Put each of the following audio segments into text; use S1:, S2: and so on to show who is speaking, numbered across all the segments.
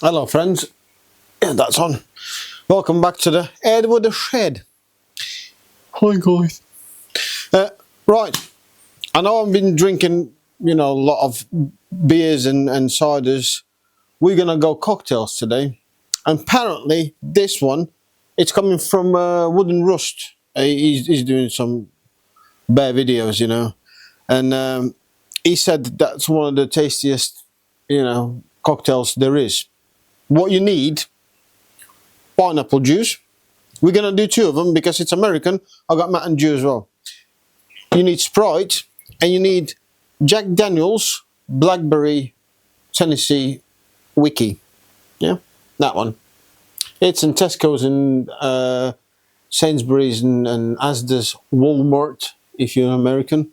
S1: Hello friends, yeah, that's on. Welcome back to the Ed with the Shed. Hi guys. Right, I know I've been drinking, a lot of beers and ciders. We're gonna go cocktails today. And apparently this one, it's coming from Wooden Rust. He's doing some bear videos, and he said that's one of the tastiest, cocktails there is. What you need: pineapple juice. We're gonna do two of them because it's American. I got Mountain Dew as well. You need Sprite and you need Jack Daniels Blackberry Tennessee Wiki. Yeah, that one. It's in Tesco's and Sainsbury's and Asda's, Walmart if you're American.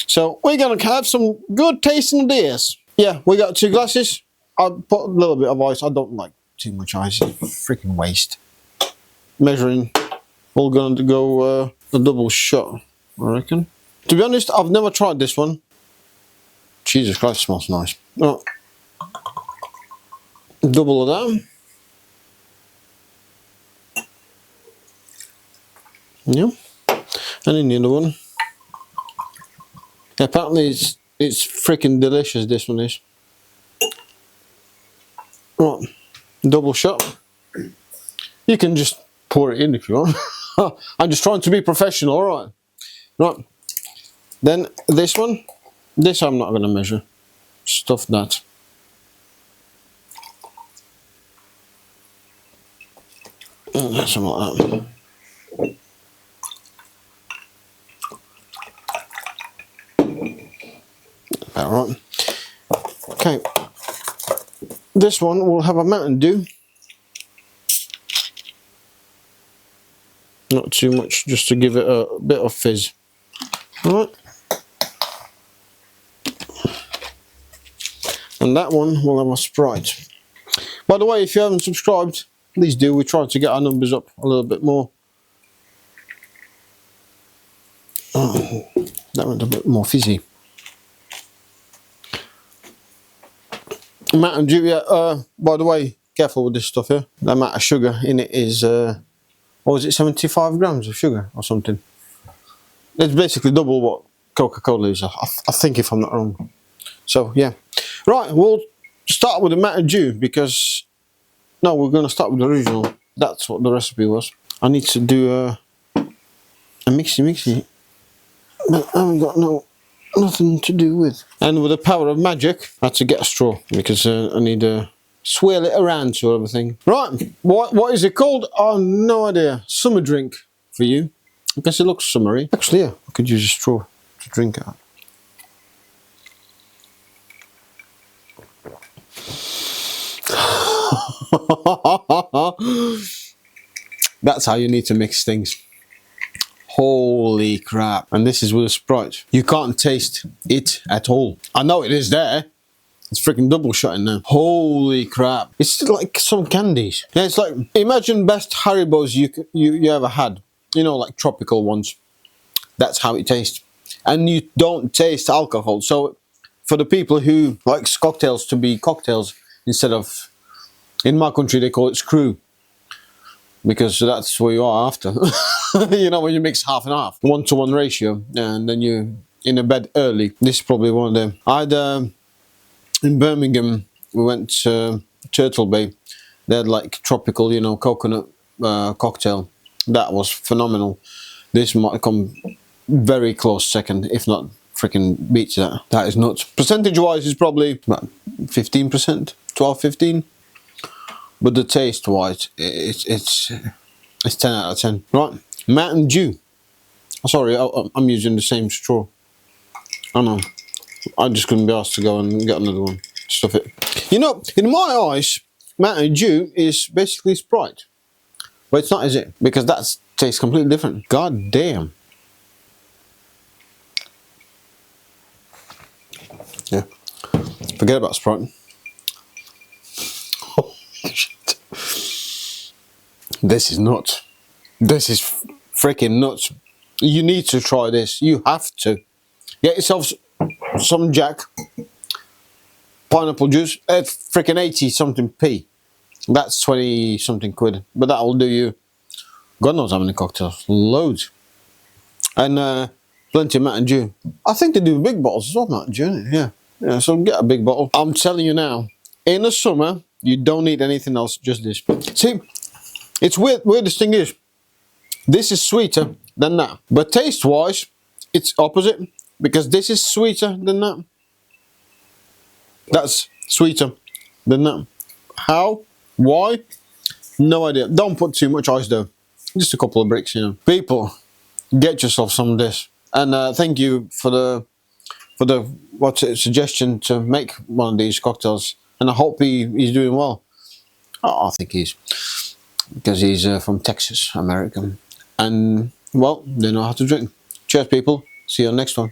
S1: So we're gonna have some good tasting beers. Yeah, we got 2 glasses. I put a little bit of ice. I don't like too much ice. It's freaking waste. Measuring. We're going to go a double shot, I reckon. To be honest, I've never tried this one. Jesus Christ, smells nice. Oh. Double of that. Yeah. And then the other one. Apparently it's freaking delicious, this one is. Right. Double shot. You can just pour it in if you want. I'm just trying to be professional, alright. Right. Then this one. This I'm not going to measure. Stuff that. Something like that. About right. Okay. This one will have a Mountain Dew. Not too much, just to give it a bit of fizz. Alright. And that one will have a Sprite. By the way, if you haven't subscribed, please do. We're trying to get our numbers up a little bit more. Oh, that went a bit more fizzy. Mountain Dew, yeah. By the way, careful with this stuff here. The amount of sugar in it is, what was it, 75 grams of sugar or something. It's basically double what Coca-Cola is, I think, if I'm not wrong. So, yeah. Right, we'll start with the Mountain Dew because... No, we're going to start with the original. That's what the recipe was. I need to do a mixy. But I haven't got nothing to do with. And with the power of magic, I had to get a straw because I need to swirl it around sort of a thing. Right, what is it called? Oh, no idea. Summer drink for you. I guess it looks summery. Actually, yeah, I could use a straw to drink out. That's how you need to mix things. Holy crap. And this is with a Sprite. You can't taste it at all. I know it is there. It's freaking double shot in there. Holy crap. It's like some candies. Yeah, it's like, imagine best Haribos you ever had. You know, like tropical ones. That's how it tastes. And you don't taste alcohol. So for the people who likes cocktails to be cocktails instead of, in my country they call it screw. Because that's what you are after. You know, when you mix half and half. 1-to-1 ratio. And then you're in a bed early. This is probably one of them. I had, in Birmingham, we went to Turtle Bay. They had like tropical, you know, coconut cocktail. That was phenomenal. This might come very close second, if not freaking beats that. That is nuts. Percentage wise is probably about 15%, 12-15. But the taste wise, it's 10 out of 10. Right, Mountain Dew. Sorry, I'm using the same straw. I know. I just couldn't be asked to go and get another one. Stuff it. You know, in my eyes, Mountain Dew is basically Sprite. But it's not, is it? Because that tastes completely different. God damn. Yeah. Forget about Sprite. Oh, shit. This is nuts. This is freaking nuts. You need to try this. You have to. Get yourself some Jack. pineapple juice at freaking 80 something p. That's 20 something quid. But that will do you God knows how many cocktails. Loads. And plenty of Mountain Dew. I think they do big bottles as well, Mountain Dew, yeah. Yeah, so get a big bottle. I'm telling you now, in the summer, you don't need anything else, just this. See, it's weird. Weirdest thing is, this is sweeter than that. But taste-wise, it's opposite. Because this is sweeter than that. That's sweeter than that. How? Why? No idea. Don't put too much ice though. Just a couple of bricks, you know. People, get yourself some of this. And thank you for the suggestion to make one of these cocktails. And I hope he's doing well. Oh, I think he's, because he's from Texas, American. And well, they know how to drink. Cheers, people. See you on the next one.